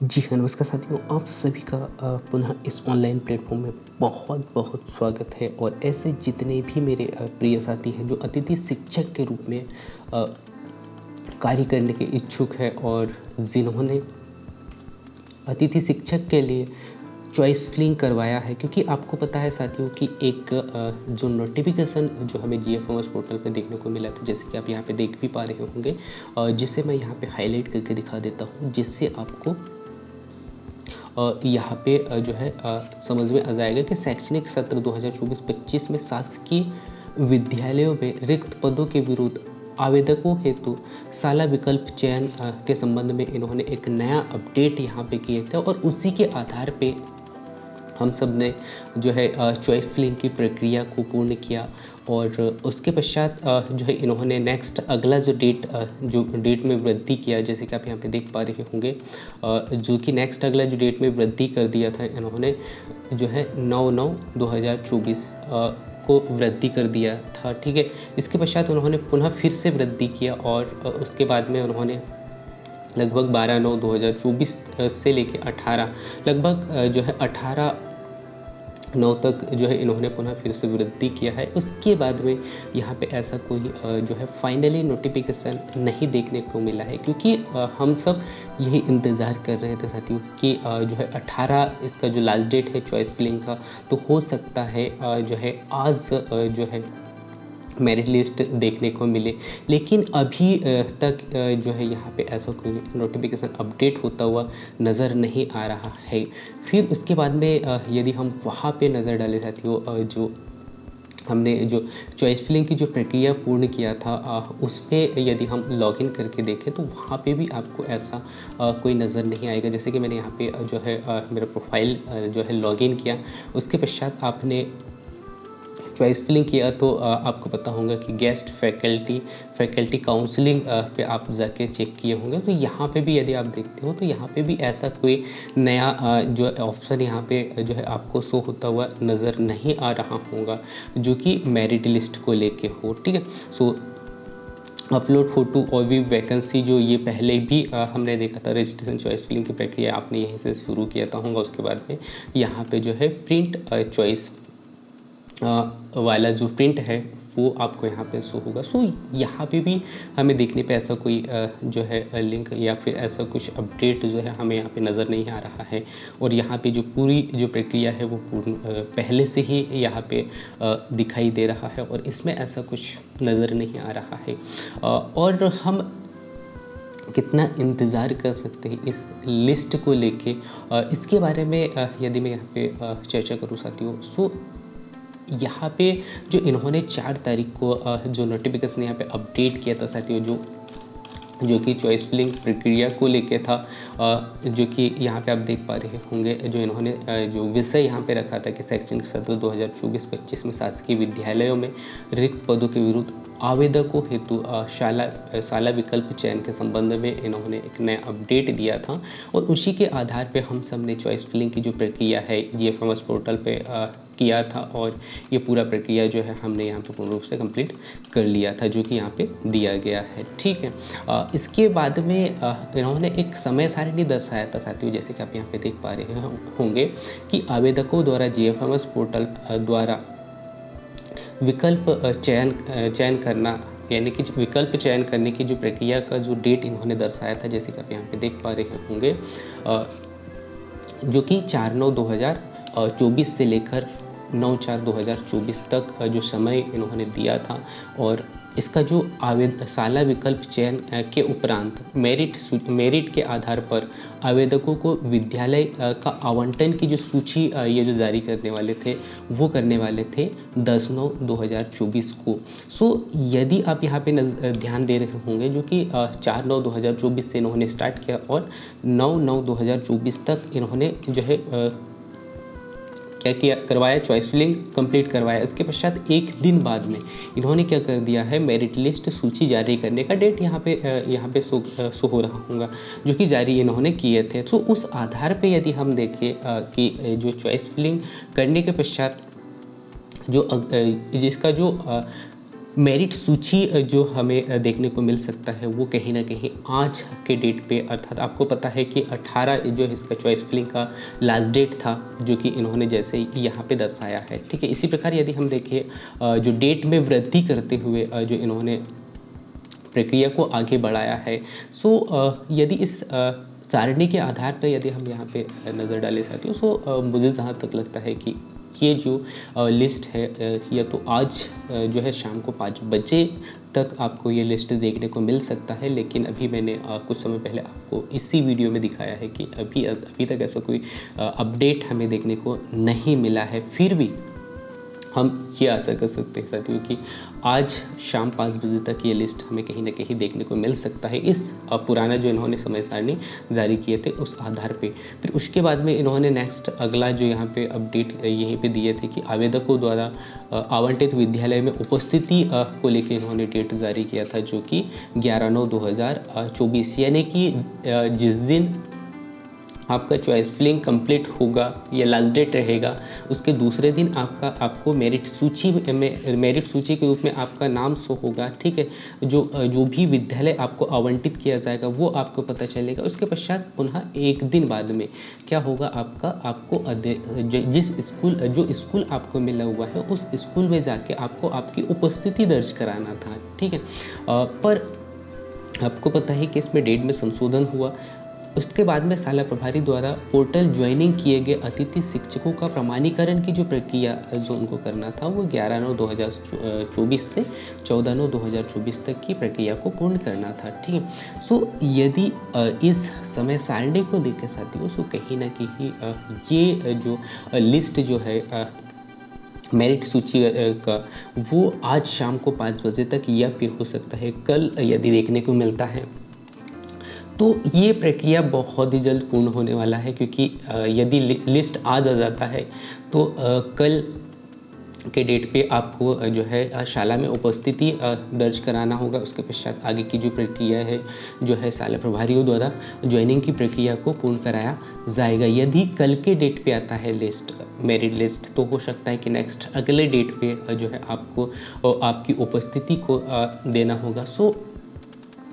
जी हाँ, नमस्कार साथियों, आप सभी का पुनः इस ऑनलाइन प्लेटफ़ॉर्म में बहुत-बहुत स्वागत है। और ऐसे जितने भी मेरे प्रिय साथी हैं जो अतिथि शिक्षक के रूप में कार्य करने के इच्छुक हैं और जिन्होंने अतिथि शिक्षक के लिए चॉइस फिलिंग करवाया है, क्योंकि आपको पता है साथियों कि एक जो नोटिफ़िकेशन जो हमें जीएफएमएस पोर्टल पे देखने को मिला था, जैसे कि आप यहाँ पे देख भी पा रहे होंगे, जिसे मैं यहाँ पे हाइलाइट करके दिखा देता हूँ, जिससे आपको यहाँ पे जो है समझ में आ जाएगा कि शैक्षणिक सत्र 2024-25 में शासकीय विद्यालयों में रिक्त पदों के विरुद्ध आवेदकों हेतु साला विकल्प चयन के संबंध में इन्होंने एक नया अपडेट यहाँ पे किए थे। और उसी के आधार पे हम सब ने जो है चॉइस फिलिंग की प्रक्रिया को पूर्ण किया। और उसके पश्चात जो है इन्होंने नेक्स्ट अगला जो डेट में वृद्धि किया, जैसे कि आप यहाँ पे देख पा रहे होंगे, जो कि नेक्स्ट अगला जो डेट में वृद्धि कर दिया था इन्होंने, जो है 9/9/2024 को वृद्धि कर दिया था। ठीक है, इसके पश्चात उन्होंने पुनः फिर से वृद्धि किया और उसके बाद में उन्होंने लगभग 12/9/2024 से लेके 18 लगभग जो है 18/9 तक जो है इन्होंने पुनः फिर से वृद्धि किया है। उसके बाद में यहाँ पे ऐसा कोई जो है फाइनली नोटिफिकेशन नहीं देखने को मिला है, क्योंकि हम सब यही इंतज़ार कर रहे थे साथियों कि जो है 18 इसका जो लास्ट डेट है चॉइस फिलिंग का, तो हो सकता है जो है आज जो है मेरिट लिस्ट देखने को मिले। लेकिन अभी तक जो है यहाँ पे ऐसा कोई नोटिफिकेशन अपडेट होता हुआ नज़र नहीं आ रहा है। फिर उसके बाद में यदि हम वहाँ पे नज़र डालें साथियों, जो हमने जो चॉइस फिलिंग की जो प्रक्रिया पूर्ण किया था, उसमें यदि हम लॉगिन करके देखें तो वहाँ पे भी आपको ऐसा कोई नज़र नहीं आएगा। जैसे कि मैंने यहाँ पे जो है मेरा प्रोफाइल जो है लॉगिन किया, उसके पश्चात आपने चॉइस फिलिंग किया तो आपको पता होगा कि गेस्ट फैकल्टी काउंसलिंग पे आप जाके चेक किए होंगे। तो यहाँ पे भी यदि आप देखते हो तो यहाँ पे भी ऐसा कोई नया जो ऑप्शन यहाँ पे जो है आपको शो होता हुआ नज़र नहीं आ रहा होगा, जो कि मेरिट लिस्ट को लेके हो। ठीक है, सो अपलोड फ़ोटो और भी वैकेंसी जो ये पहले भी हमने देखा था, रजिस्ट्रेशन चॉइस फिलिंग की प्रक्रिया आपने यहीं से शुरू किया था होगा। उसके बाद में यहाँ पे जो है प्रिंट चॉइस वाला जो प्रिंट है वो आपको यहाँ पे शो होगा। सो यहाँ पे भी हमें देखने पे ऐसा कोई जो है लिंक या फिर ऐसा कुछ अपडेट जो है हमें यहाँ पे नज़र नहीं आ रहा है। और यहाँ पे जो पूरी जो प्रक्रिया है वो पूर्ण पहले से ही यहाँ पे दिखाई दे रहा है और इसमें ऐसा कुछ नज़र नहीं आ रहा है। और हम कितना इंतज़ार कर सकते हैं इस लिस्ट को लेके, इसके बारे में यदि मैं यहाँ पे चर्चा करूँ साथियों, सो यहाँ पे जो इन्होंने 4 तारीख को जो नोटिफिकेशन यहाँ पे अपडेट किया था साथियों, जो कि चॉइस फिलिंग प्रक्रिया को लेके था, जो कि यहाँ पे आप देख पा रहे होंगे, जो इन्होंने जो विषय यहाँ पे रखा था कि शैक्षणिक सत्र 2024-25 में शासकीय विद्यालयों में रिक्त पदों के विरुद्ध आवेदकों हेतु शाला विकल्प चयन के संबंध में इन्होंने एक नया अपडेट दिया था। और उसी के आधार पे हम सब ने चॉइस फिलिंग की जो प्रक्रिया है जीएफएमएस पोर्टल पे किया था और ये पूरा प्रक्रिया जो है हमने यहाँ पे पूर्ण रूप से कंप्लीट कर लिया था, जो कि यहाँ पे दिया गया है। ठीक है, इसके बाद में इन्होंने एक समय सारणी दर्शाया था साथियों, जैसे कि आप यहाँ पे देख पा रहे होंगे कि आवेदकों द्वारा जीएफएमएस पोर्टल द्वारा विकल्प चयन करना, यानी कि विकल्प चयन करने की जो प्रक्रिया का जो डेट इन्होंने दर्शाया था, जैसे कि आप यहाँ पे देख पा रहे होंगे, जो कि 4/9/2024 से लेकर 9/4/2024 तक जो समय इन्होंने दिया था। और इसका जो साला विकल्प चयन के उपरांत मेरिट के आधार पर आवेदकों को विद्यालय का आवंटन की जो सूची ये जो जारी करने वाले थे वो करने वाले थे 10/9/2024 को। सो यदि आप यहाँ पे ध्यान दे रहे होंगे, जो कि 4/9/2024 से इन्होंने स्टार्ट किया और 9/9/2024 तक इन्होंने जो है क्या किया, करवाया, चॉइस फिलिंग कंप्लीट करवाया। इसके पश्चात एक दिन बाद में इन्होंने क्या कर दिया है, मेरिट लिस्ट सूची जारी करने का डेट यहाँ पे शो हो रहा होगा, जो कि जारी इन्होंने किए थे। तो उस आधार पे यदि हम देखें कि जो चॉइस फिलिंग करने के पश्चात जो जिसका जो मेरिट सूची जो हमें देखने को मिल सकता है वो कहीं ना कहीं आज के डेट पे, अर्थात आपको पता है कि 18 जो है इसका चॉइस फिलिंग का लास्ट डेट था, जो कि इन्होंने जैसे यहाँ पे दर्शाया है, ठीक है। इसी प्रकार यदि हम देखें जो डेट में वृद्धि करते हुए जो इन्होंने प्रक्रिया को आगे बढ़ाया है, सो यदि इस सारणी के आधार पर यदि हम यहाँ पे नज़र डालें साथियों, सो मुझे जहाँ तक लगता है कि ये जो लिस्ट है या तो आज जो है शाम को 5 बजे तक आपको ये लिस्ट देखने को मिल सकता है, लेकिन अभी मैंने कुछ समय पहले आपको इसी वीडियो में दिखाया है कि अभी तक ऐसा कोई अपडेट हमें देखने को नहीं मिला है। फिर भी हम ये आशा कर सकते हैं साथियों कि आज शाम 5 बजे तक ये लिस्ट हमें कहीं ना कहीं देखने को मिल सकता है, इस पुराना जो इन्होंने समय सारणी जारी किए थे उस आधार पे। फिर उसके बाद में इन्होंने नेक्स्ट अगला जो यहाँ पे अपडेट यहीं पे दिए थे कि आवेदकों द्वारा आवंटित विद्यालय में उपस्थिति को लेकर इन्होंने डेट जारी किया था, जो कि 11/9/2024, यानी कि जिस दिन आपका चॉइस फिलिंग कंप्लीट होगा या लास्ट डेट रहेगा, उसके दूसरे दिन आपको मेरिट सूची के रूप में आपका नाम शो होगा, ठीक है। जो भी विद्यालय आपको आवंटित किया जाएगा वो आपको पता चलेगा। उसके पश्चात पुनः एक दिन बाद में क्या होगा, आपको जो स्कूल आपको मिला हुआ है उस स्कूल में जाके आपको आपकी उपस्थिति दर्ज कराना था, ठीक है। पर आपको पता है कि इसमें डेट में संशोधन हुआ। उसके बाद में शाला प्रभारी द्वारा पोर्टल ज्वाइनिंग किए गए अतिथि शिक्षकों का प्रमाणीकरण की जो प्रक्रिया जो उनको करना था वो 11/9/2024 से 14/9/2024 तक की प्रक्रिया को पूर्ण करना था, ठीक है। सो यदि इस समय सारणी को देखें साथियों, सो कहीं ना कहीं ये जो लिस्ट जो है मेरिट सूची का वो आज शाम को 5 बजे तक या फिर हो सकता है कल यदि देखने को मिलता है, तो ये प्रक्रिया बहुत ही जल्द पूर्ण होने वाला है। क्योंकि यदि लिस्ट आज आ जाता है तो कल के डेट पे आपको जो है शाला में उपस्थिति दर्ज कराना होगा। उसके पश्चात आगे की जो प्रक्रिया है जो है शाला प्रभारियों द्वारा ज्वाइनिंग की प्रक्रिया को पूर्ण कराया जाएगा। यदि कल के डेट पे आता है लिस्ट, मेरिट लिस्ट, तो हो सकता है कि नेक्स्ट अगले डेट पे जो है आपको आपकी उपस्थिति को देना होगा। सो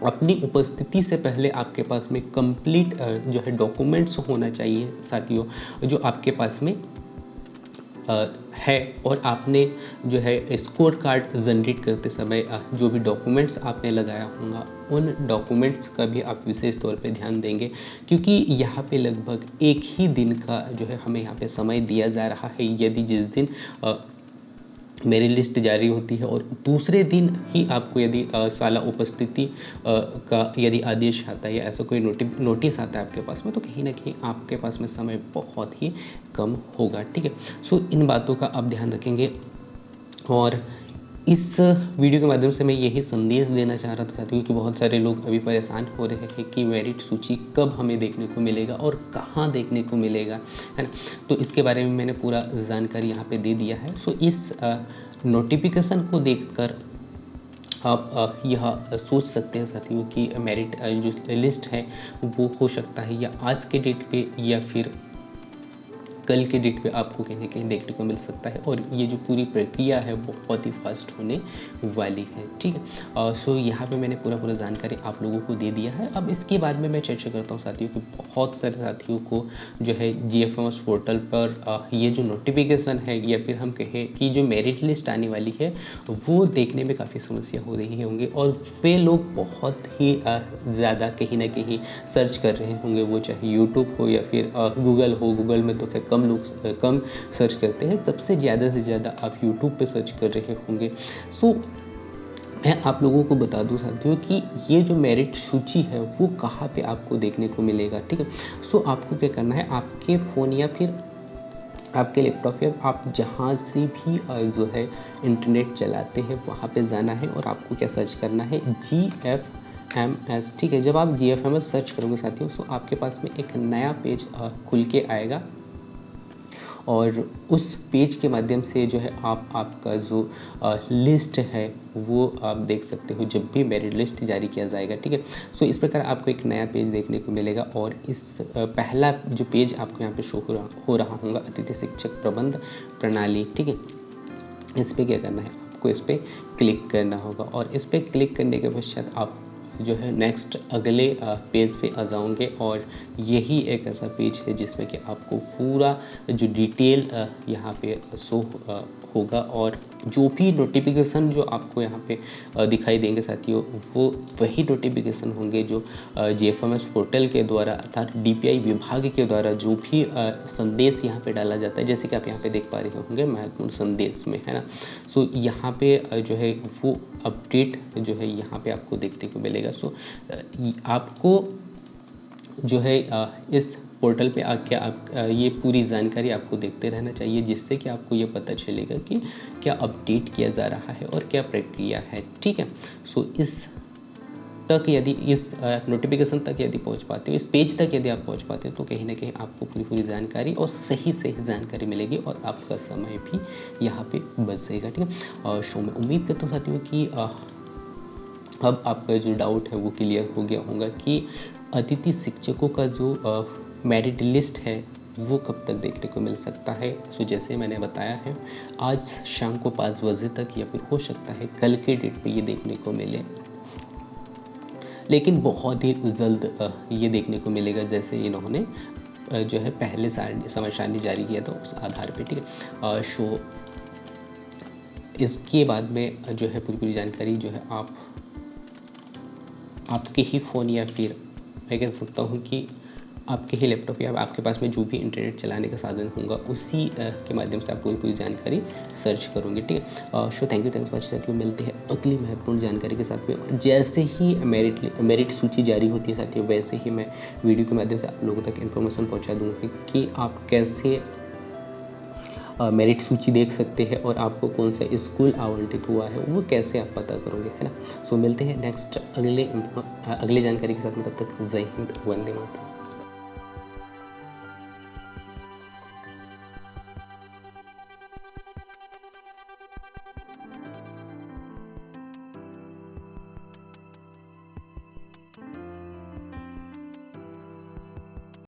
अपनी उपस्थिति से पहले आपके पास में कंप्लीट जो है डॉक्यूमेंट्स होना चाहिए साथियों, जो आपके पास में है। और आपने जो है स्कोर कार्ड जनरेट करते समय जो भी डॉक्यूमेंट्स आपने लगाया होगा उन डॉक्यूमेंट्स का भी आप विशेष तौर पे ध्यान देंगे, क्योंकि यहाँ पे लगभग एक ही दिन का जो है हमें यहाँ पे समय दिया जा रहा है। यदि जिस दिन मेरी लिस्ट जारी होती है और दूसरे दिन ही आपको यदि शाला उपस्थिति का यदि आदेश आता है या ऐसा कोई नोटिस आता है आपके पास में, तो कहीं ना कहीं आपके पास में समय बहुत ही कम होगा, ठीक है। सो इन बातों का आप ध्यान रखेंगे। और इस वीडियो के माध्यम से मैं यही संदेश देना चाह रहा था साथियों कि बहुत सारे लोग अभी परेशान हो रहे हैं कि मेरिट सूची कब हमें देखने को मिलेगा और कहाँ देखने को मिलेगा, है ना। तो इसके बारे में मैंने पूरा जानकारी यहाँ पे दे दिया है। सो इस नोटिफिकेशन को देखकर आप यह सोच सकते हैं साथियों कि मेरिट जो लिस्ट है वो हो सकता है या आज के डेट पे या फिर कल के डेट पे आपको कहीं ना कहीं देखने को मिल सकता है। और ये जो पूरी प्रक्रिया है बहुत ही फास्ट होने वाली है, ठीक है। सो यहाँ पे मैंने पूरा जानकारी आप लोगों को दे दिया है। अब इसके बाद में मैं चर्चा करता हूँ साथियों कि बहुत सारे साथियों को जो है GFMS पोर्टल पर ये जो नोटिफिकेशन है या फिर हम कहें कि जो मेरिट लिस्ट आने वाली है वो देखने में काफ़ी समस्या हो रही होंगी, और वे लोग बहुत ही ज़्यादा कहीं ना कहीं सर्च कर रहे होंगे, वो चाहे यूट्यूब हो या फिर गूगल हो। गूगल में तो क्या कम सर्च करते हैं, सबसे ज़्यादा से ज़्यादा आप यूट्यूब पे सर्च कर रहे होंगे। सो मैं आप लोगों को बता दूं साथियों कि ये जो मेरिट सूची है वो कहाँ पे आपको देखने को मिलेगा, ठीक है। सो आपको क्या करना है, आपके फ़ोन या फिर आपके लैपटॉप या आप जहाँ से भी जो है इंटरनेट चलाते हैं वहाँ पे जाना है और आपको क्या सर्च करना है, GFMS, ठीक है। जब आप GFMS सर्च करोगे साथियों, सो आपके पास में एक नया पेज खुल के आएगा और उस पेज के माध्यम से जो है आपका जो लिस्ट है वो आप देख सकते हो जब भी मेरिट लिस्ट जारी किया जाएगा, ठीक है। सो इस प्रकार आपको एक नया पेज देखने को मिलेगा और इस पहला जो पेज आपको यहाँ पे शो हो रहा होगा, अतिथि शिक्षक प्रबंध प्रणाली, ठीक है। इस पर क्या करना है, आपको इस पर क्लिक करना होगा और इस पर क्लिक करने के पश्चात आप जो है नेक्स्ट अगले पेज पे आ जाओगे और यही एक ऐसा पेज है जिसमें कि आपको पूरा जो डिटेल यहाँ पे शो होगा और जो भी नोटिफिकेशन जो आपको यहाँ पे दिखाई देंगे साथियों, वो वही नोटिफिकेशन होंगे जो JFMS पोर्टल के द्वारा अर्थात DPI विभाग के द्वारा जो भी संदेश यहाँ पे डाला जाता है, जैसे कि आप यहाँ पे देख पा रहे होंगे महत्वपूर्ण संदेश में, है ना। सो यहाँ पे जो है वो अपडेट जो है यहाँ पे आपको देखने को मिलेगा। सो आपको जो है इस पोर्टल पे आके आप ये पूरी जानकारी आपको देखते रहना चाहिए, जिससे कि आपको ये पता चलेगा कि क्या अपडेट किया जा रहा है और क्या प्रक्रिया है, ठीक है। सो इस तक यदि इस नोटिफिकेशन तक यदि पहुंच पाते हो, इस पेज तक यदि आप पहुंच पाते हो, तो कहीं ना कहीं आपको पूरी जानकारी और सही जानकारी मिलेगी और आपका समय भी यहाँ पे बच जाएगा, ठीक है। और शो में उम्मीद करता हूँ साथियों कि अब आपका जो डाउट है वो क्लियर हो गया होगा कि अतिथि शिक्षकों का जो मेरिट लिस्ट है वो कब तक देखने को मिल सकता है। सो जैसे मैंने बताया है, आज शाम को 5 बजे तक या फिर हो सकता है कल के डेट पे ये देखने को मिले, लेकिन बहुत ही जल्द ये देखने को मिलेगा, जैसे इन्होंने जो है पहले समय सारणी जारी किया था उस आधार पे, ठीक है। शो इसके बाद में जो है पूरी जानकारी जो है आपके ही फ़ोन या फिर मैं कह सकता हूँ कि आपके ही लैपटॉप या आपके पास में जो भी इंटरनेट चलाने का साधन होगा उसी के माध्यम से आप पूरी जानकारी सर्च करोगे, ठीक है। शो थैंक यू फॉर साथियों, मिलते हैं अगली महत्वपूर्ण जानकारी के साथ में। जैसे ही मेरिट सूची जारी होती है साथियों, वैसे ही मैं वीडियो के माध्यम से आप लोगों तक इन्फॉर्मेशन पहुँचा दूँगी कि आप कैसे मेरिट सूची देख सकते हैं और आपको कौन सा स्कूल आवंटित हुआ है वो कैसे आप पता करोगे, है ना। सो मिलते हैं नेक्स्ट अगले जानकारी के साथ में, तब तक जय हिंद, वंदे मातरम।